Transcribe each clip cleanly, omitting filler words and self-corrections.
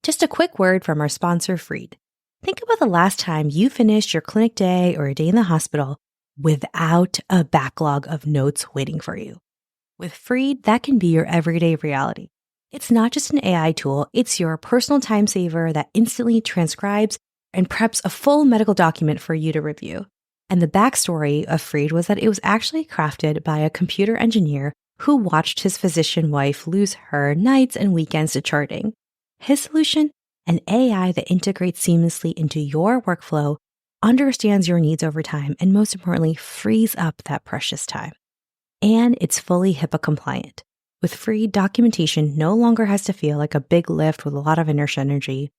Just a quick word from our sponsor, Freed. Think about the last time you finished your clinic day or a day in the hospital without a backlog of notes waiting for you. With Freed, that can be your everyday reality. It's not just an AI tool, it's your personal time saver that instantly transcribes and preps a full medical document for you to review. And the backstory of Freed was that it was actually crafted by a computer engineer who watched his physician wife lose her nights and weekends to charting. His solution? An AI that integrates seamlessly into your workflow, understands your needs over time, and most importantly, frees up that precious time. And it's fully HIPAA compliant. With Freed, documentation no longer has to feel like a big lift with a lot of inertia energy.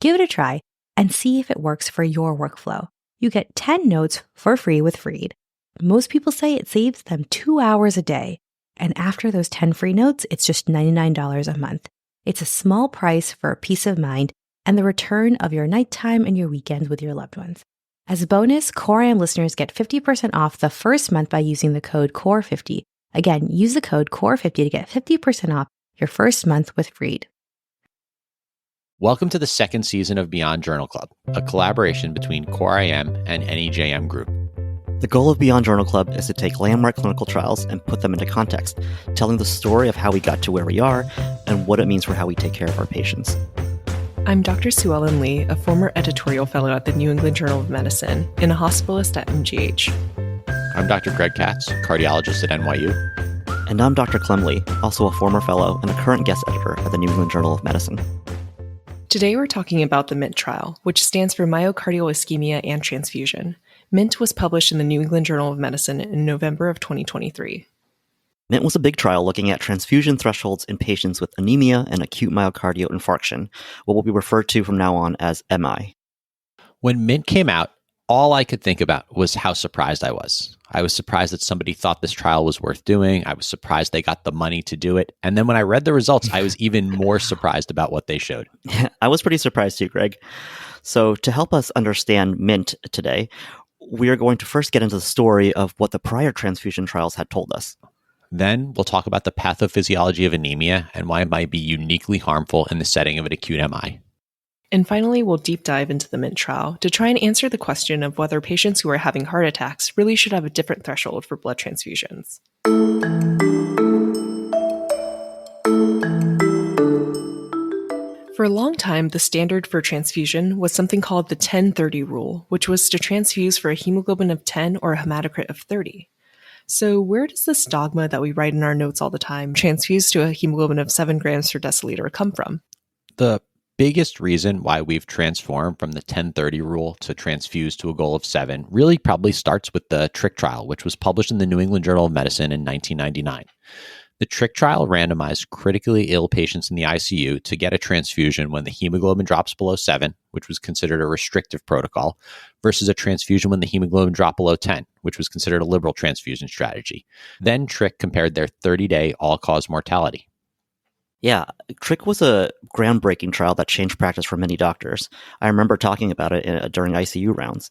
Give it a try and see if it works for your workflow. You get 10 notes for free with Freed. Most people say it saves them 2 hours a day. And after those 10 free notes, it's just $99 a month. It's a small price for peace of mind and the return of your nighttime and your weekends with your loved ones. As a bonus, CoreIM listeners get 50% off the first month by using the code CORE50. Again, use the code CORE50 to get 50% off your first month with Freed. Welcome to the second season of Beyond Journal Club, a collaboration between CoreIM and NEJM Group. The goal of Beyond Journal Club is to take landmark clinical trials and put them into context, telling the story of how we got to where we are and what it means for how we take care of our patients. I'm Dr. Sue Ellen Lee, a former editorial fellow at the New England Journal of Medicine and a hospitalist at MGH. I'm Dr. Greg Katz, cardiologist at NYU. And I'm Dr. Clem Lee, also a former fellow and a current guest editor at the New England Journal of Medicine. Today we're talking about the MINT trial, which stands for myocardial ischemia and transfusion. MINT was published in the New England Journal of Medicine in November of 2023. MINT was a big trial looking at transfusion thresholds in patients with anemia and acute myocardial infarction, what will be referred to from now on as MI. When MINT came out, all I could think about was how surprised I was. I was surprised that somebody thought this trial was worth doing. I was surprised they got the money to do it. And then when I read the results, I was even more surprised about what they showed. Yeah, I was pretty surprised too, Greg. So to help us understand MINT today, we are going to first get into the story of what the prior transfusion trials had told us. Then we'll talk about the pathophysiology of anemia and why it might be uniquely harmful in the setting of an acute MI. And finally, we'll deep dive into the MINT trial to try and answer the question of whether patients who are having heart attacks really should have a different threshold for blood transfusions. For a long time, the standard for transfusion was something called the 10-30 rule, which was to transfuse for a hemoglobin of 10 or a hematocrit of 30. So where does this dogma that we write in our notes all the time, transfuse to a hemoglobin of 7 grams per deciliter, come from? The biggest reason why we've transformed from the 10-30 rule to transfuse to a goal of 7 really probably starts with the TRICK trial, which was published in the New England Journal of Medicine in 1999. The TRICK trial randomized critically ill patients in the ICU to get a transfusion when the hemoglobin drops below 7, which was considered a restrictive protocol, versus a transfusion when the hemoglobin dropped below 10, which was considered a liberal transfusion strategy. Then TRICK compared their 30-day all-cause mortality. Yeah, TRICK was a groundbreaking trial that changed practice for many doctors. I remember talking about it during ICU rounds.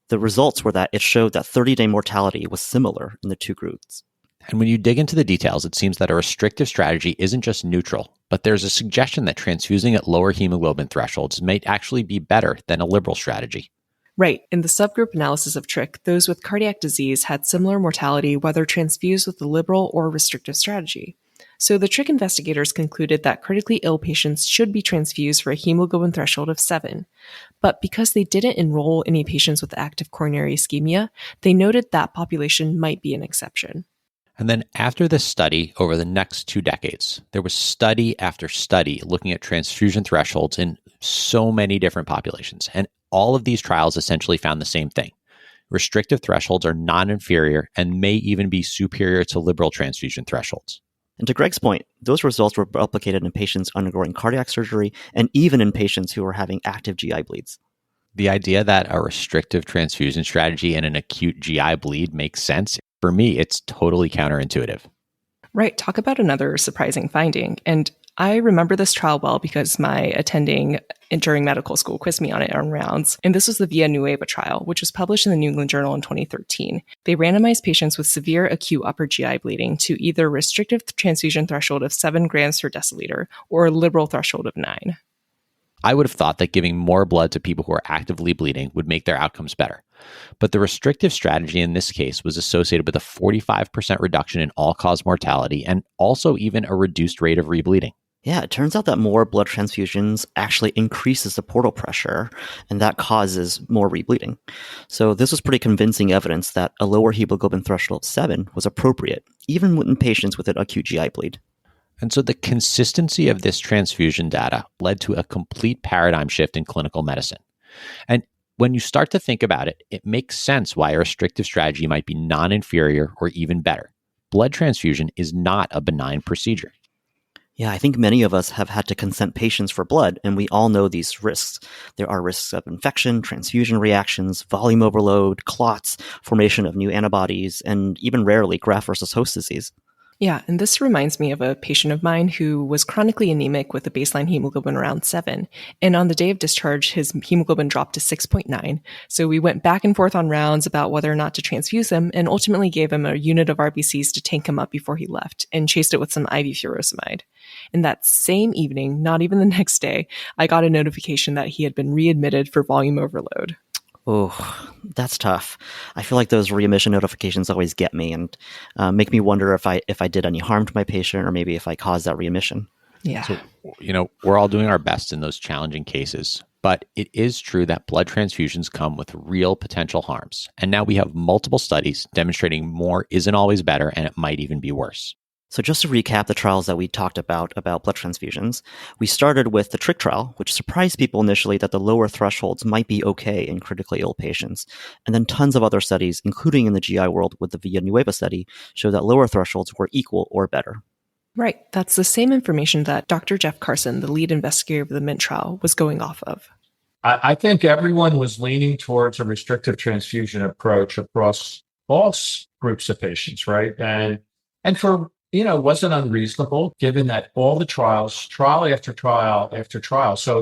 The results were that it showed that 30-day mortality was similar in the two groups. And when you dig into the details, it seems that a restrictive strategy isn't just neutral, but there's a suggestion that transfusing at lower hemoglobin thresholds might actually be better than a liberal strategy. Right. In the subgroup analysis of TRICK, those with cardiac disease had similar mortality whether transfused with the liberal or restrictive strategy. So the TRICK investigators concluded that critically ill patients should be transfused for a hemoglobin threshold of 7. But because they didn't enroll any patients with active coronary ischemia, they noted that population might be an exception. And then after this study, over the next 2 decades, there was study after study looking at transfusion thresholds in so many different populations. And all of these trials essentially found the same thing. Restrictive thresholds are non-inferior and may even be superior to liberal transfusion thresholds. And to Greg's point, those results were replicated in patients undergoing cardiac surgery and even in patients who were having active GI bleeds. The idea that a restrictive transfusion strategy in an acute GI bleed makes sense, for me, it's totally counterintuitive. Right. Talk about another surprising finding. And I remember this trial well because my attending during medical school quizzed me on it on rounds. And this was the Villanueva trial, which was published in the New England Journal in 2013. They randomized patients with severe acute upper GI bleeding to either restrictive transfusion threshold of 7 grams per deciliter or a liberal threshold of 9. I would have thought that giving more blood to people who are actively bleeding would make their outcomes better. But the restrictive strategy in this case was associated with a 45% reduction in all-cause mortality and also even a reduced rate of rebleeding. Yeah, it turns out that more blood transfusions actually increases the portal pressure, and that causes more rebleeding. So this was pretty convincing evidence that a lower hemoglobin threshold of 7 was appropriate, even in patients with an acute GI bleed. And so the consistency of this transfusion data led to a complete paradigm shift in clinical medicine. And when you start to think about it, it makes sense why a restrictive strategy might be non-inferior or even better. Blood transfusion is not a benign procedure. Yeah, I think many of us have had to consent patients for blood, and we all know these risks. There are risks of infection, transfusion reactions, volume overload, clots, formation of new antibodies, and even rarely graft versus host disease. Yeah, and this reminds me of a patient of mine who was chronically anemic with a baseline hemoglobin around 7. And on the day of discharge, his hemoglobin dropped to 6.9. So we went back and forth on rounds about whether or not to transfuse him, and ultimately gave him a unit of RBCs to tank him up before he left, and chased it with some IV furosemide. And that same evening, not even the next day, I got a notification that he had been readmitted for volume overload. Oh, that's tough. I feel like those readmission notifications always get me and make me wonder if I did any harm to my patient, or maybe if I caused that readmission. Yeah. So, we're all doing our best in those challenging cases, but it is true that blood transfusions come with real potential harms. And now we have multiple studies demonstrating more isn't always better, and it might even be worse. So just to recap the trials that we talked about blood transfusions, we started with the TRICK trial, which surprised people initially that the lower thresholds might be okay in critically ill patients. And then tons of other studies, including in the GI world with the Villanueva study, show that lower thresholds were equal or better. Right. That's the same information that Dr. Jeff Carson, the lead investigator of the MINT trial, was going off of. I think everyone was leaning towards a restrictive transfusion approach across all groups of patients, right? And for wasn't unreasonable given that all the trials, trial after trial after trial. So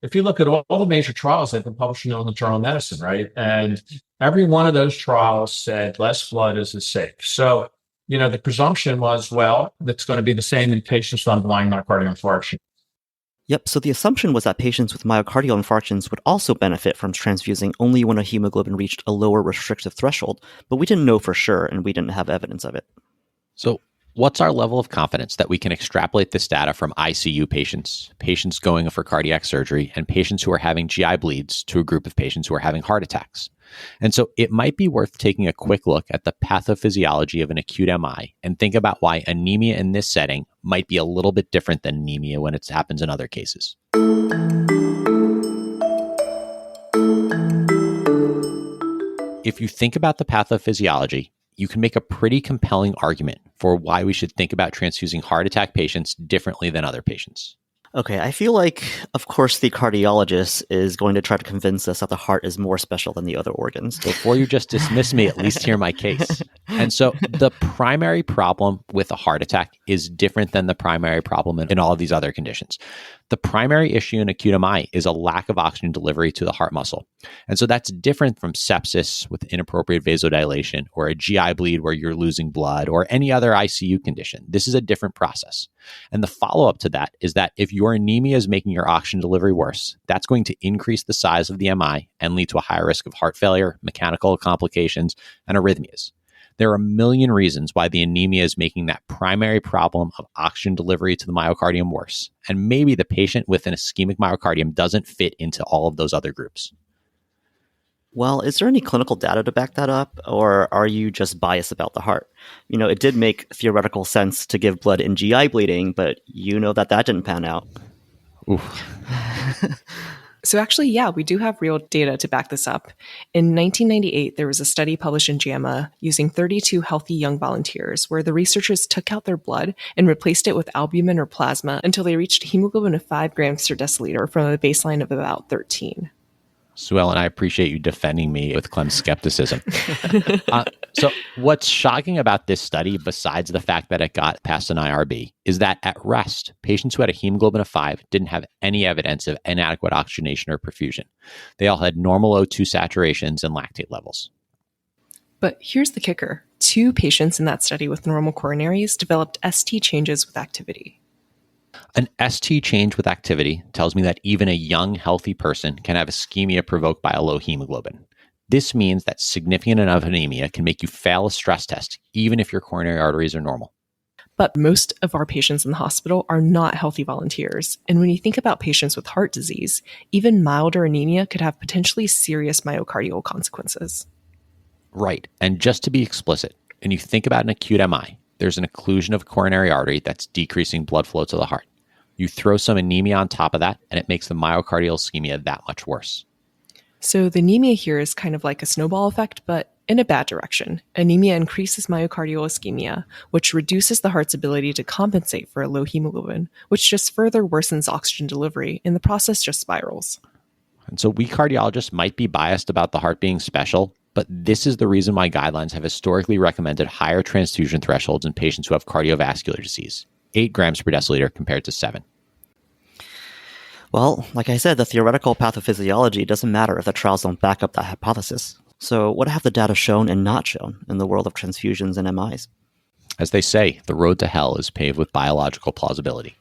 if you look at all the major trials that have been published in the New England Journal of Medicine, right? And every one of those trials said less blood is safe. So, the presumption was, well, that's going to be the same in patients with underlying myocardial infarction. Yep, so the assumption was that patients with myocardial infarctions would also benefit from transfusing only when a hemoglobin reached a lower restrictive threshold, but we didn't know for sure and we didn't have evidence of it. So what's our level of confidence that we can extrapolate this data from ICU patients, patients going for cardiac surgery, and patients who are having GI bleeds to a group of patients who are having heart attacks? And so it might be worth taking a quick look at the pathophysiology of an acute MI and think about why anemia in this setting might be a little bit different than anemia when it happens in other cases. If you think about the pathophysiology, you can make a pretty compelling argument for why we should think about transfusing heart attack patients differently than other patients. Okay, I feel like, of course, the cardiologist is going to try to convince us that the heart is more special than the other organs. Before you just dismiss me, at least hear my case. And so the primary problem with a heart attack is different than the primary problem in all of these other conditions. The primary issue in acute MI is a lack of oxygen delivery to the heart muscle. And so that's different from sepsis with inappropriate vasodilation or a GI bleed where you're losing blood or any other ICU condition. This is a different process. And the follow-up to that is that if your anemia is making your oxygen delivery worse, that's going to increase the size of the MI and lead to a higher risk of heart failure, mechanical complications, and arrhythmias. There are a million reasons why the anemia is making that primary problem of oxygen delivery to the myocardium worse. And maybe the patient with an ischemic myocardium doesn't fit into all of those other groups. Well, is there any clinical data to back that up, or are you just biased about the heart? It did make theoretical sense to give blood in GI bleeding, but that didn't pan out. Oof. So actually, yeah, we do have real data to back this up. In 1998, there was a study published in JAMA using 32 healthy young volunteers where the researchers took out their blood and replaced it with albumin or plasma until they reached a hemoglobin of 5 grams per deciliter from a baseline of about 13. Sue Ellen, I appreciate you defending me with Clem's skepticism. So what's shocking about this study, besides the fact that it got past an IRB, is that at rest, patients who had a hemoglobin of 5 didn't have any evidence of inadequate oxygenation or perfusion. They all had normal O2 saturations and lactate levels. But here's the kicker. 2 patients in that study with normal coronaries developed ST changes with activity. An ST change with activity tells me that even a young, healthy person can have ischemia provoked by a low hemoglobin. This means that significant enough anemia can make you fail a stress test, even if your coronary arteries are normal. But most of our patients in the hospital are not healthy volunteers. And when you think about patients with heart disease, even milder anemia could have potentially serious myocardial consequences. Right. And just to be explicit, when you think about an acute MI, there's an occlusion of a coronary artery that's decreasing blood flow to the heart. You throw some anemia on top of that, and it makes the myocardial ischemia that much worse. So the anemia here is kind of like a snowball effect, but in a bad direction. Anemia increases myocardial ischemia, which reduces the heart's ability to compensate for a low hemoglobin, which just further worsens oxygen delivery, and the process just spirals. And so we cardiologists might be biased about the heart being special, but this is the reason why guidelines have historically recommended higher transfusion thresholds in patients who have cardiovascular disease, 8 grams per deciliter compared to 7. Well, like I said, the theoretical pathophysiology doesn't matter if the trials don't back up that hypothesis. So what have the data shown and not shown in the world of transfusions and MIs? As they say, the road to hell is paved with biological plausibility.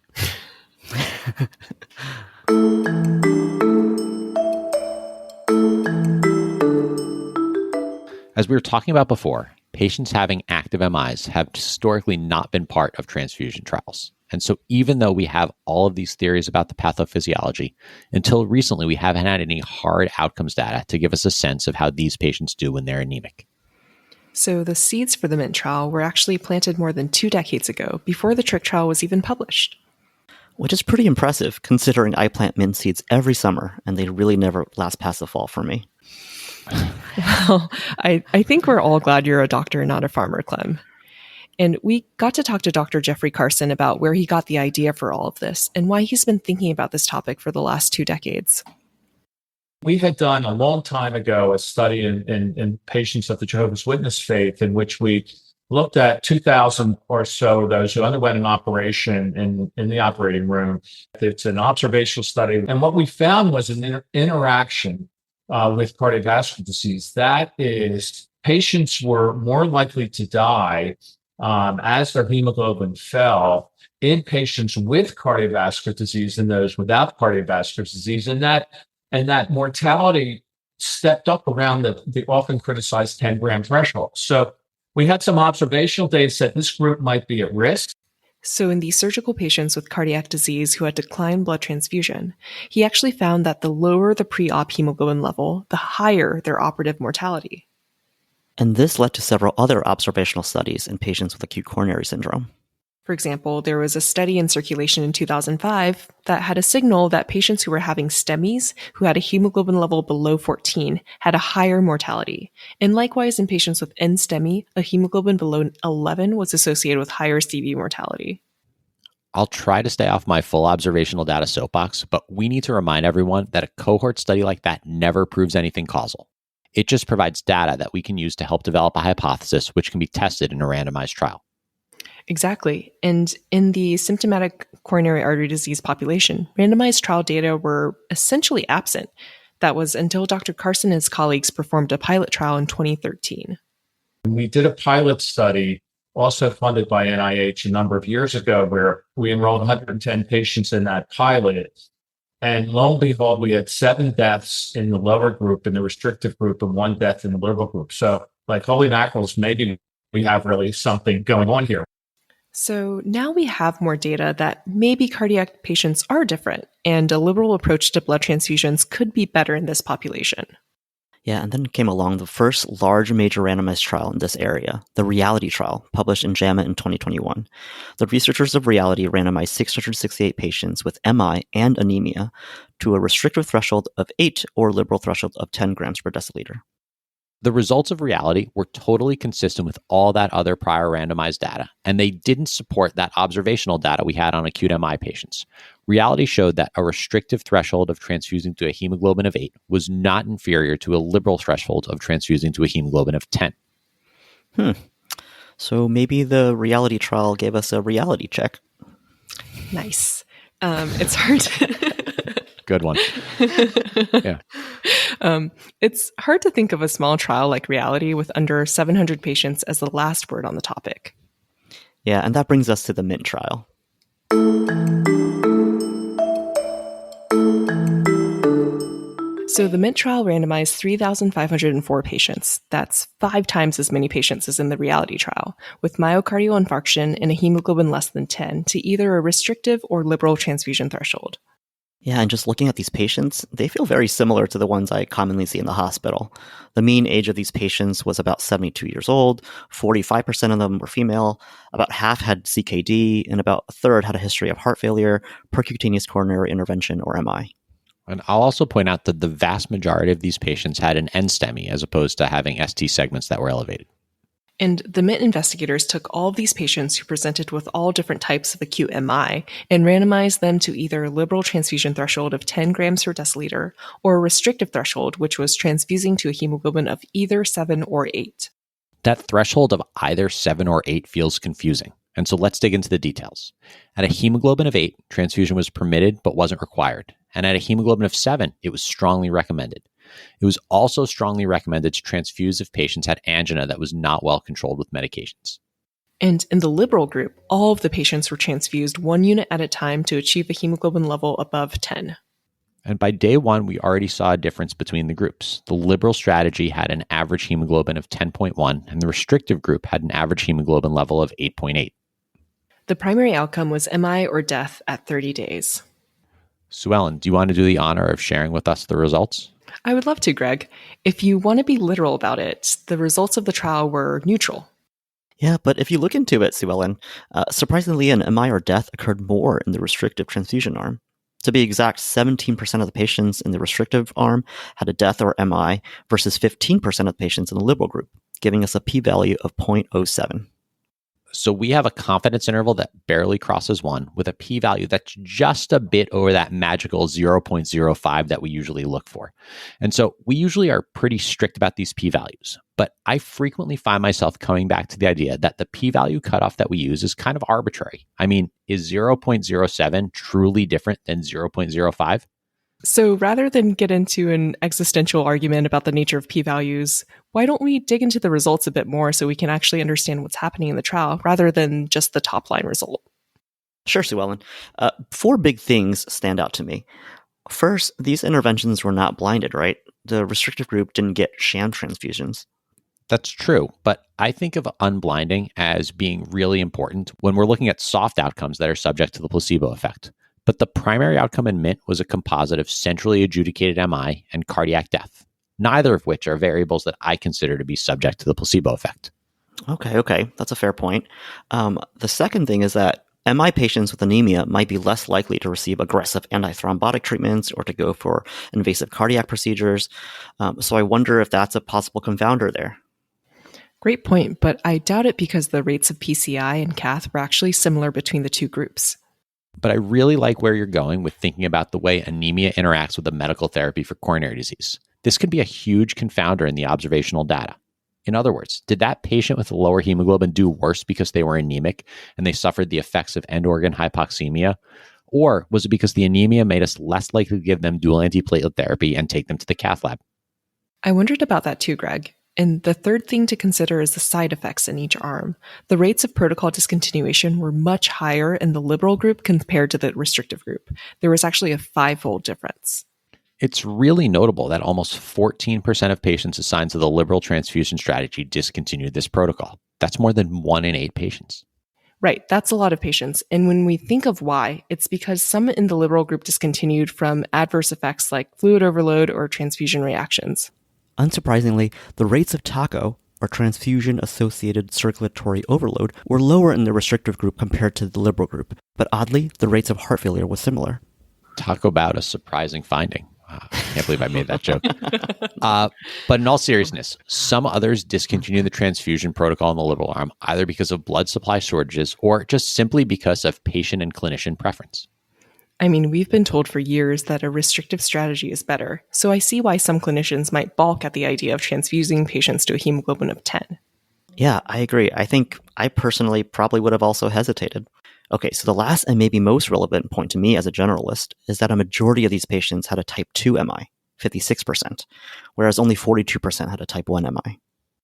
As we were talking about before, patients having active MIs have historically not been part of transfusion trials. And so even though we have all of these theories about the pathophysiology, until recently we haven't had any hard outcomes data to give us a sense of how these patients do when they're anemic. So the seeds for the MINT trial were actually planted more than 2 decades ago, before the TRICK trial was even published. Which is pretty impressive, considering I plant mint seeds every summer, and they really never last past the fall for me. Well, I think we're all glad you're a doctor, not a farmer, Clem. And we got to talk to Dr. Jeffrey Carson about where he got the idea for all of this and why he's been thinking about this topic for the last 2 decades. We had done a long time ago a study in patients of the Jehovah's Witness faith in which we looked at 2,000 or so of those who underwent an operation in the operating room. It's an observational study. And what we found was an interaction with cardiovascular disease. That is, patients were more likely to die as their hemoglobin fell in patients with cardiovascular disease than those without cardiovascular disease. And that mortality stepped up around the often criticized 10-gram threshold. So we had some observational data that said this group might be at risk. So in these surgical patients with cardiac disease who had declined blood transfusion, he actually found that the lower the pre-op hemoglobin level, the higher their operative mortality. And this led to several other observational studies in patients with acute coronary syndrome. For example, there was a study in Circulation in 2005 that had a signal that patients who were having STEMIs, who had a hemoglobin level below 14, had a higher mortality. And likewise, in patients with NSTEMI, a hemoglobin below 11 was associated with higher CV mortality. I'll try to stay off my full observational data soapbox, but we need to remind everyone that a cohort study like that never proves anything causal. It just provides data that we can use to help develop a hypothesis which can be tested in a randomized trial. Exactly. And in the symptomatic coronary artery disease population, randomized trial data were essentially absent. That was until Dr. Carson and his colleagues performed a pilot trial in 2013. We did a pilot study, also funded by NIH a number of years ago, where we enrolled 110 patients in that pilot. And lo and behold, we had 7 deaths in the lower group, in the restrictive group, and 1 death in the liberal group. So, like, holy mackerels, maybe we have really something going on here. So now we have more data that maybe cardiac patients are different, and a liberal approach to blood transfusions could be better in this population. Yeah, and then came along the first large major randomized trial in this area, the REALITY trial, published in JAMA in 2021. The researchers of REALITY randomized 668 patients with MI and anemia to a restrictive threshold of 8 or liberal threshold of 10 grams per deciliter. The results of REALITY were totally consistent with all that other prior randomized data, and they didn't support that observational data we had on acute MI patients. REALITY showed that a restrictive threshold of transfusing to a hemoglobin of 8 was not inferior to a liberal threshold of transfusing to a hemoglobin of 10. So maybe the REALITY trial gave us a reality check. Nice. It's hard to... Good one. Yeah. It's hard to think of a small trial like REALITY with under 700 patients as the last word on the topic. Yeah, and that brings us to the MINT trial. So the MINT trial randomized 3,504 patients. That's 5 times as many patients as in the reality trial, with myocardial infarction and a hemoglobin less than 10 to either a restrictive or liberal transfusion threshold. Yeah, and just looking at these patients, they feel very similar to the ones I commonly see in the hospital. The mean age of these patients was about 72 years old, 45% of them were female, about half had CKD, and about a third had a history of heart failure, percutaneous coronary intervention, or MI. And I'll also point out that the vast majority of these patients had an NSTEMI as opposed to having ST segments that were elevated. And the MINT investigators took all of these patients who presented with all different types of acute MI and randomized them to either a liberal transfusion threshold of 10 grams per deciliter or a restrictive threshold, which was transfusing to a hemoglobin of either 7 or 8. That threshold of either 7 or 8 feels confusing. And so let's dig into the details. At a hemoglobin of 8, transfusion was permitted but wasn't required. And at a hemoglobin of 7, it was strongly recommended. It was also strongly recommended to transfuse if patients had angina that was not well controlled with medications. And in the liberal group, all of the patients were transfused 1 unit at a time to achieve a hemoglobin level above 10. And by day 1, we already saw a difference between the groups. The liberal strategy had an average hemoglobin of 10.1, and the restrictive group had an average hemoglobin level of 8.8. The primary outcome was MI or death at 30 days. Sue Ellen, do you want to do the honor of sharing with us the results? I would love to, Greg. If you want to be literal about it, the results of the trial were neutral. Yeah, but if you look into it, Sue Ellen, surprisingly, an MI or death occurred more in the restrictive transfusion arm. To be exact, 17% of the patients in the restrictive arm had a death or MI versus 15% of the patients in the liberal group, giving us a p-value of 0.07. So we have a confidence interval that barely crosses 1 with a p-value that's just a bit over that magical 0.05 that we usually look for. And so we usually are pretty strict about these p-values, but I frequently find myself coming back to the idea that the p-value cutoff that we use is kind of arbitrary. I mean, is 0.07 truly different than 0.05? So rather than get into an existential argument about the nature of p-values, why don't we dig into the results a bit more so we can actually understand what's happening in the trial rather than just the top-line result? Sure, Sue Ellen. 4 big things stand out to me. First, these interventions were not blinded, right? The restrictive group didn't get sham transfusions. That's true, but I think of unblinding as being really important when we're looking at soft outcomes that are subject to the placebo effect. But the primary outcome in MINT was a composite of centrally adjudicated MI and cardiac death, neither of which are variables that I consider to be subject to the placebo effect. Okay. That's a fair point. The second thing is that MI patients with anemia might be less likely to receive aggressive antithrombotic treatments or to go for invasive cardiac procedures. So I wonder if that's a possible confounder there. Great point, but I doubt it because the rates of PCI and cath were actually similar between the two groups. But I really like where you're going with thinking about the way anemia interacts with the medical therapy for coronary disease. This could be a huge confounder in the observational data. In other words, did that patient with a lower hemoglobin do worse because they were anemic and they suffered the effects of end-organ hypoxemia? Or was it because the anemia made us less likely to give them dual antiplatelet therapy and take them to the cath lab? I wondered about that too, Greg. And the third thing to consider is the side effects in each arm. The rates of protocol discontinuation were much higher in the liberal group compared to the restrictive group. There was actually a 5-fold difference. It's really notable that almost 14% of patients assigned to the liberal transfusion strategy discontinued this protocol. That's more than 1 in 8 patients. Right, that's a lot of patients. And when we think of why, it's because some in the liberal group discontinued from adverse effects like fluid overload or transfusion reactions. Unsurprisingly, the rates of TACO, or transfusion-associated circulatory overload, were lower in the restrictive group compared to the liberal group. But oddly, the rates of heart failure was similar. Talk about a surprising finding. I can't believe I made that joke. But in all seriousness, some others discontinued the transfusion protocol in the liberal arm, either because of blood supply shortages or just simply because of patient and clinician preference. I mean, we've been told for years that a restrictive strategy is better, so I see why some clinicians might balk at the idea of transfusing patients to a hemoglobin of 10. Yeah, I agree. I think I personally probably would have also hesitated. Okay, so the last and maybe most relevant point to me as a generalist is that a majority of these patients had a type 2 MI, 56%, whereas only 42% had a type 1 MI.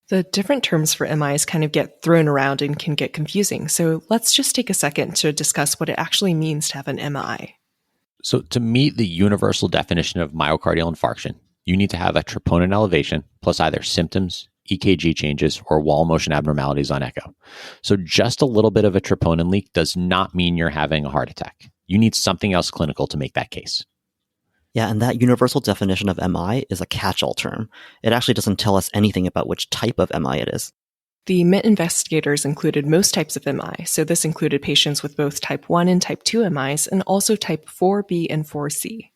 The different terms for MIs kind of get thrown around and can get confusing, so let's just take a second to discuss what it actually means to have an MI. So to meet the universal definition of myocardial infarction, You need to have a troponin elevation plus either symptoms, EKG changes, or wall motion abnormalities on echo. So just a little bit of a troponin leak does not mean you're having a heart attack. You need something else clinical to make that case. Yeah, and that universal definition of MI is a catch-all term. It actually doesn't tell us anything about which type of MI it is. The MIT investigators included most types of MI, so this included patients with both type 1 and type 2 MIs, and also type 4B and 4C.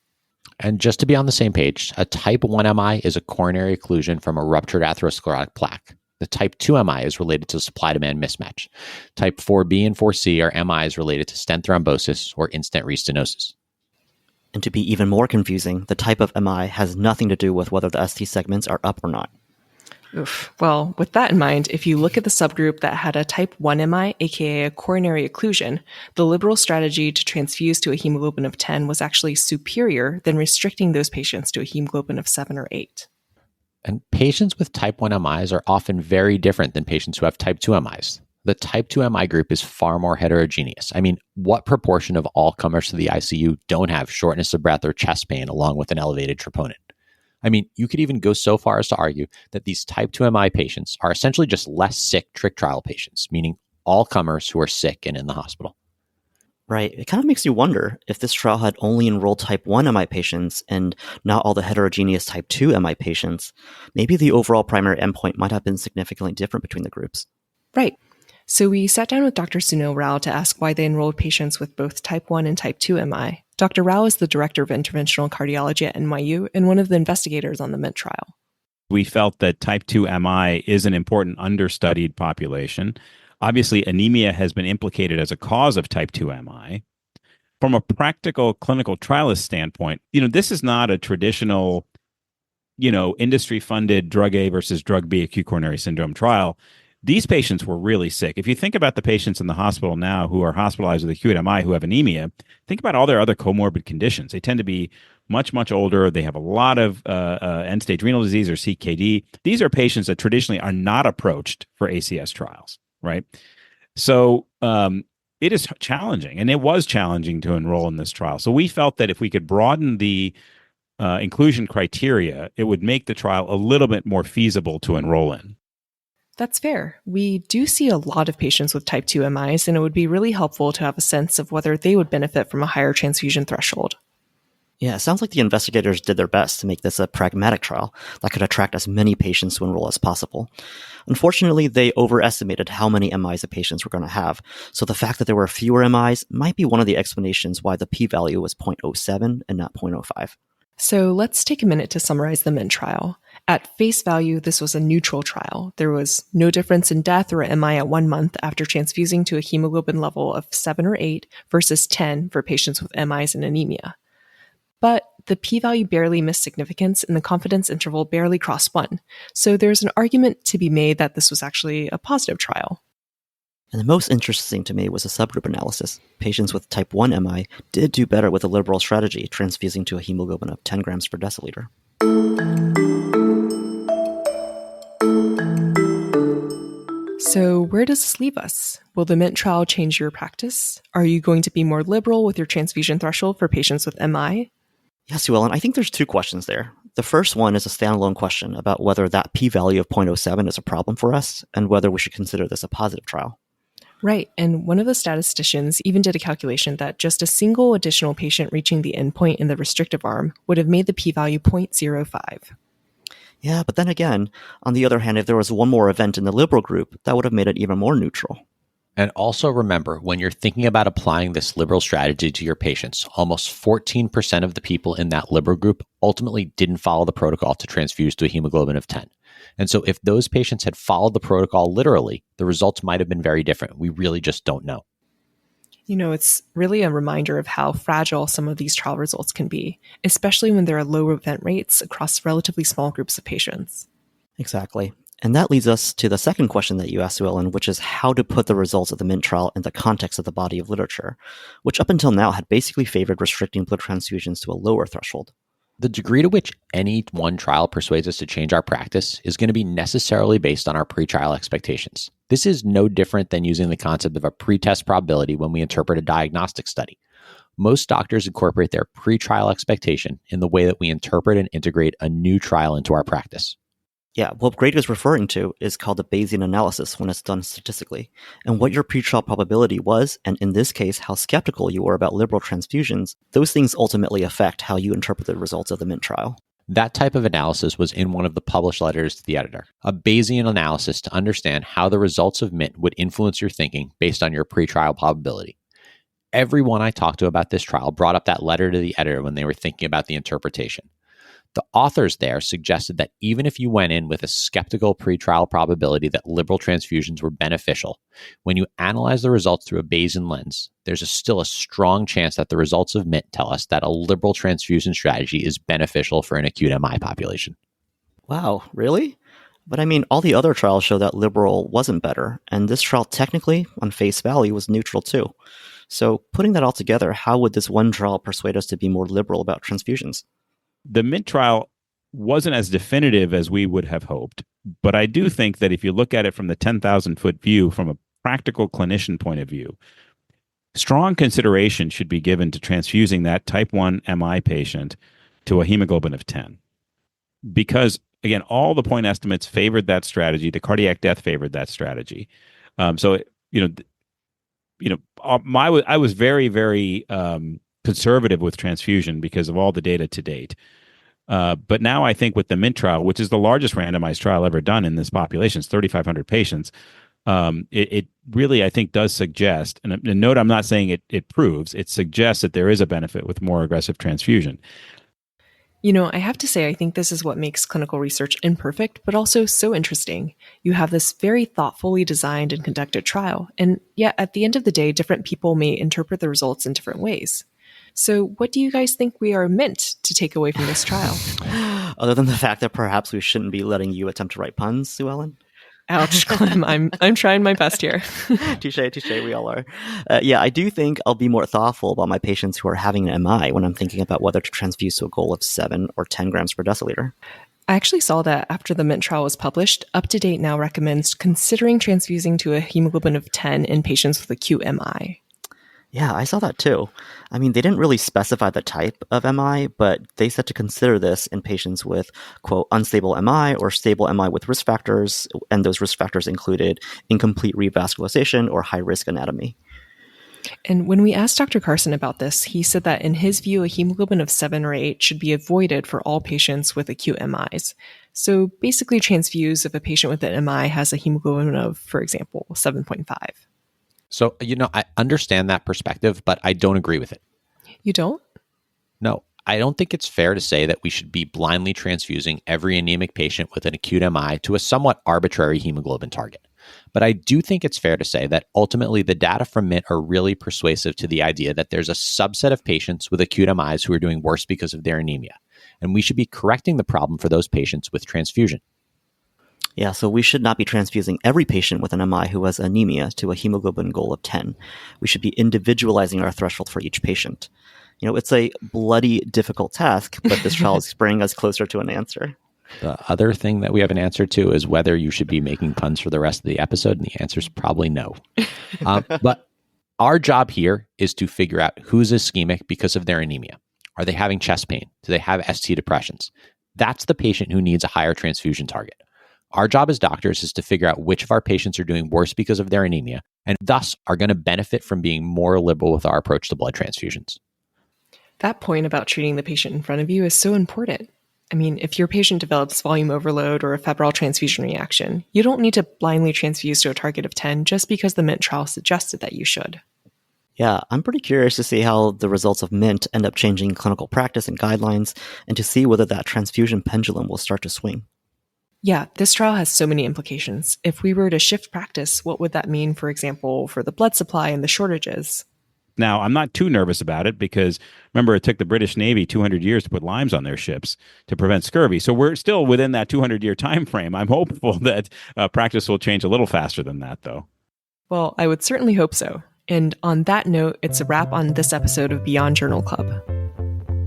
And just to be on the same page, a type 1 MI is a coronary occlusion from a ruptured atherosclerotic plaque. The type 2 MI is related to supply-demand mismatch. Type 4B and 4C are MIs related to stent thrombosis or in-stent restenosis. And to be even more confusing, the type of MI has nothing to do with whether the ST segments are up or not. Oof. Well, with that in mind, if you look at the subgroup that had a type 1 MI, aka a coronary occlusion, the liberal strategy to transfuse to a hemoglobin of 10 was actually superior than restricting those patients to a hemoglobin of 7 or 8. And patients with type 1 MIs are often very different than patients who have type 2 MIs. The type 2 MI group is far more heterogeneous. I mean, what proportion of all comers to the ICU don't have shortness of breath or chest pain along with an elevated troponin? I mean, you could even go so far as to argue that these type 2 MI patients are essentially just less sick trick trial patients, meaning all comers who are sick and in the hospital. Right. It kind of makes you wonder if this trial had only enrolled type 1 MI patients and not all the heterogeneous type 2 MI patients, maybe the overall primary endpoint might have been significantly different between the groups. Right. So we sat down with Dr. Sunil Rao to ask why they enrolled patients with both type 1 and type 2 MI. Dr. Rao is the director of interventional cardiology at NYU and one of the investigators on the MINT trial. We felt that type 2 MI is an important understudied population. Obviously, anemia has been implicated as a cause of type 2 MI. From a practical clinical trialist standpoint, this is not a traditional, industry-funded drug A versus drug B acute coronary syndrome trial. These patients were really sick. If you think about the patients in the hospital now who are hospitalized with acute MI who have anemia, think about all their other comorbid conditions. They tend to be much, much older. They have a lot of end-stage renal disease or CKD. These are patients that traditionally are not approached for ACS trials, right? So it is challenging, and it was challenging to enroll in this trial. So we felt that if we could broaden the inclusion criteria, it would make the trial a little bit more feasible to enroll in. That's fair. We do see a lot of patients with type 2 MIs, and it would be really helpful to have a sense of whether they would benefit from a higher transfusion threshold. Yeah, it sounds like the investigators did their best to make this a pragmatic trial that could attract as many patients to enroll as possible. Unfortunately, they overestimated how many MIs the patients were going to have, so the fact that there were fewer MIs might be one of the explanations why the p-value was 0.07 and not 0.05. So let's take a minute to summarize the MINT trial. At face value, this was a neutral trial. There was no difference in death or MI at 1 month after transfusing to a hemoglobin level of 7 or 8 versus 10 for patients with MIs and anemia. But the p-value barely missed significance and the confidence interval barely crossed 1. So there's an argument to be made that this was actually a positive trial. And the most interesting to me was a subgroup analysis. Patients with type 1 MI did do better with a liberal strategy, transfusing to a hemoglobin of 10 grams per deciliter. So where does this leave us? Will the MINT trial change your practice? Are you going to be more liberal with your transfusion threshold for patients with MI? Yes, Sue Ellen, I think there's two questions there. The first one is a standalone question about whether that p-value of 0.07 is a problem for us and whether we should consider this a positive trial. Right, and one of the statisticians even did a calculation that just a single additional patient reaching the endpoint in the restrictive arm would have made the p-value 0.05. Yeah, but then again, on the other hand, if there was one more event in the liberal group, that would have made it even more neutral. And also remember, when you're thinking about applying this liberal strategy to your patients, almost 14% of the people in that liberal group ultimately didn't follow the protocol to transfuse to a hemoglobin of 10. And so if those patients had followed the protocol literally, the results might have been very different. We really just don't know. It's really a reminder of how fragile some of these trial results can be, especially when there are low event rates across relatively small groups of patients. Exactly. And that leads us to the second question that you asked, Sue Ellen, which is how to put the results of the MINT trial in the context of the body of literature, which up until now had basically favored restricting blood transfusions to a lower threshold. The degree to which any one trial persuades us to change our practice is going to be necessarily based on our pre-trial expectations. This is no different than using the concept of a pre-test probability when we interpret a diagnostic study. Most doctors incorporate their pre-trial expectation in the way that we interpret and integrate a new trial into our practice. Yeah, what Greg is referring to is called the Bayesian analysis when it's done statistically. And what your pretrial probability was, and in this case, how skeptical you were about liberal transfusions, those things ultimately affect how you interpret the results of the MINT trial. That type of analysis was in one of the published letters to the editor, a Bayesian analysis to understand how the results of MINT would influence your thinking based on your pretrial probability. Everyone I talked to about this trial brought up that letter to the editor when they were thinking about the interpretation. The authors there suggested that even if you went in with a skeptical pretrial probability that liberal transfusions were beneficial, when you analyze the results through a Bayesian lens, there's still a strong chance that the results of MINT tell us that a liberal transfusion strategy is beneficial for an acute MI population. Wow, really? But I mean, all the other trials show that liberal wasn't better, and this trial technically, on face value, was neutral too. So putting that all together, how would this one trial persuade us to be more liberal about transfusions? The MINT trial wasn't as definitive as we would have hoped, but I do think that if you look at it from the 10,000-foot view, from a practical clinician point of view, strong consideration should be given to transfusing that type 1 MI patient to a hemoglobin of 10. Because, again, all the point estimates favored that strategy. The cardiac death favored that strategy. I was very, very conservative with transfusion because of all the data to date. But now I think with the MINT trial, which is the largest randomized trial ever done in this population, it's 3,500 patients, it really, I think, does suggest, and note I'm not saying it proves, it suggests that there is a benefit with more aggressive transfusion. You know, I have to say, I think this is what makes clinical research imperfect, but also so interesting. You have this very thoughtfully designed and conducted trial, and yet at the end of the day, different people may interpret the results in different ways. So what do you guys think we are meant to take away from this trial? Other than the fact that perhaps we shouldn't be letting you attempt to write puns, Sue Ellen? Ouch, Clem. I'm trying my best here. Touche, we all are. Yeah, I do think I'll be more thoughtful about my patients who are having an MI when I'm thinking about whether to transfuse to a goal of 7 or 10 grams per deciliter. I actually saw that after the MINT trial was published, UpToDate now recommends considering transfusing to a hemoglobin of 10 in patients with acute MI. Yeah, I saw that too. I mean, they didn't really specify the type of MI, but they said to consider this in patients with, quote, unstable MI or stable MI with risk factors, and those risk factors included incomplete revascularization or high-risk anatomy. And when we asked Dr. Carson about this, he said that in his view, a hemoglobin of 7 or 8 should be avoided for all patients with acute MIs. So basically transfuse if a patient with an MI has a hemoglobin of, for example, 7.5. So, I understand that perspective, but I don't agree with it. You don't? No, I don't think it's fair to say that we should be blindly transfusing every anemic patient with an acute MI to a somewhat arbitrary hemoglobin target. But I do think it's fair to say that ultimately the data from MINT are really persuasive to the idea that there's a subset of patients with acute MIs who are doing worse because of their anemia. And we should be correcting the problem for those patients with transfusion. Yeah, so we should not be transfusing every patient with an MI who has anemia to a hemoglobin goal of 10. We should be individualizing our threshold for each patient. It's a bloody, difficult task, but this trial is bringing us closer to an answer. The other thing that we have an answer to is whether you should be making puns for the rest of the episode, and the answer is probably no. But our job here is to figure out who's ischemic because of their anemia. Are they having chest pain? Do they have ST depressions? That's the patient who needs a higher transfusion target. Our job as doctors is to figure out which of our patients are doing worse because of their anemia, and thus are going to benefit from being more liberal with our approach to blood transfusions. That point about treating the patient in front of you is so important. I mean, if your patient develops volume overload or a febrile transfusion reaction, you don't need to blindly transfuse to a target of 10 just because the MINT trial suggested that you should. Yeah, I'm pretty curious to see how the results of MINT end up changing clinical practice and guidelines, and to see whether that transfusion pendulum will start to swing. Yeah, this trial has so many implications. If we were to shift practice, what would that mean, for example, for the blood supply and the shortages? Now, I'm not too nervous about it because, remember, it took the British Navy 200 years to put limes on their ships to prevent scurvy. So we're still within that 200-year time frame. I'm hopeful that practice will change a little faster than that, though. Well, I would certainly hope so. And on that note, it's a wrap on this episode of Beyond Journal Club.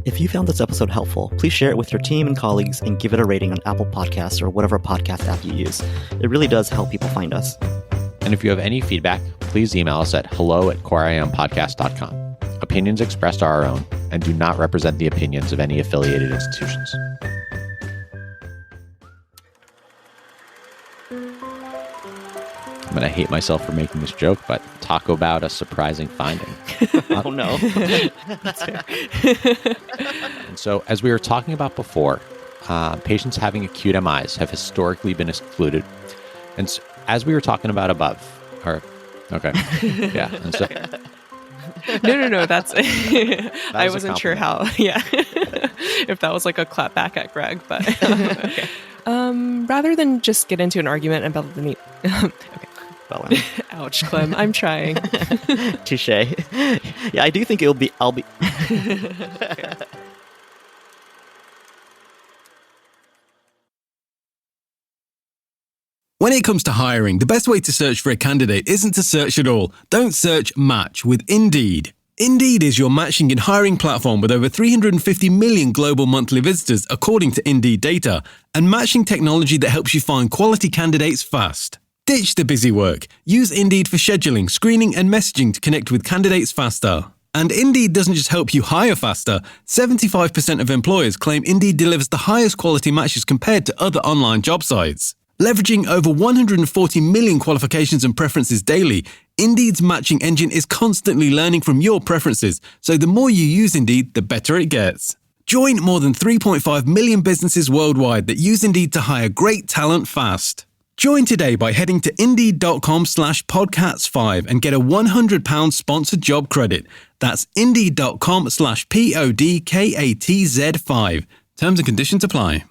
If you found this episode helpful, please share it with your team and colleagues and give it a rating on Apple Podcasts or whatever podcast app you use. It really does help people find us. And if you have any feedback, please email us at hello@coreimpodcast.com. Opinions expressed are our own and do not represent the opinions of any affiliated institutions. I'm going to hate myself for making this joke, but talk about a surprising finding. Oh, no. That's fair. And so, as we were talking about before, patients having acute MIs have historically been excluded. And so, as we were talking about above, okay. Yeah. And so, No. That's. I was a wasn't sure how. Yeah, if that was like a clap back at Greg, but okay. Rather than just get into an argument about the need. Okay. Well, Ouch, Clem. I'm trying. touche. Yeah, I do think I'll be. When it comes to hiring, the best way to search for a candidate isn't to search at all. Don't search, match with Indeed. Indeed is your matching and hiring platform with over 350 million global monthly visitors, according to Indeed data, and matching technology that helps you find quality candidates fast. Ditch the busy work. Use Indeed for scheduling, screening, and messaging to connect with candidates faster. And Indeed doesn't just help you hire faster. 75% of employers claim Indeed delivers the highest quality matches compared to other online job sites. Leveraging over 140 million qualifications and preferences daily, Indeed's matching engine is constantly learning from your preferences, so the more you use Indeed, the better it gets. Join more than 3.5 million businesses worldwide that use Indeed to hire great talent fast. Join today by heading to Indeed.com/podcasts5 and get a £100 sponsored job credit. That's Indeed.com/PODKATZ5. Terms and conditions apply.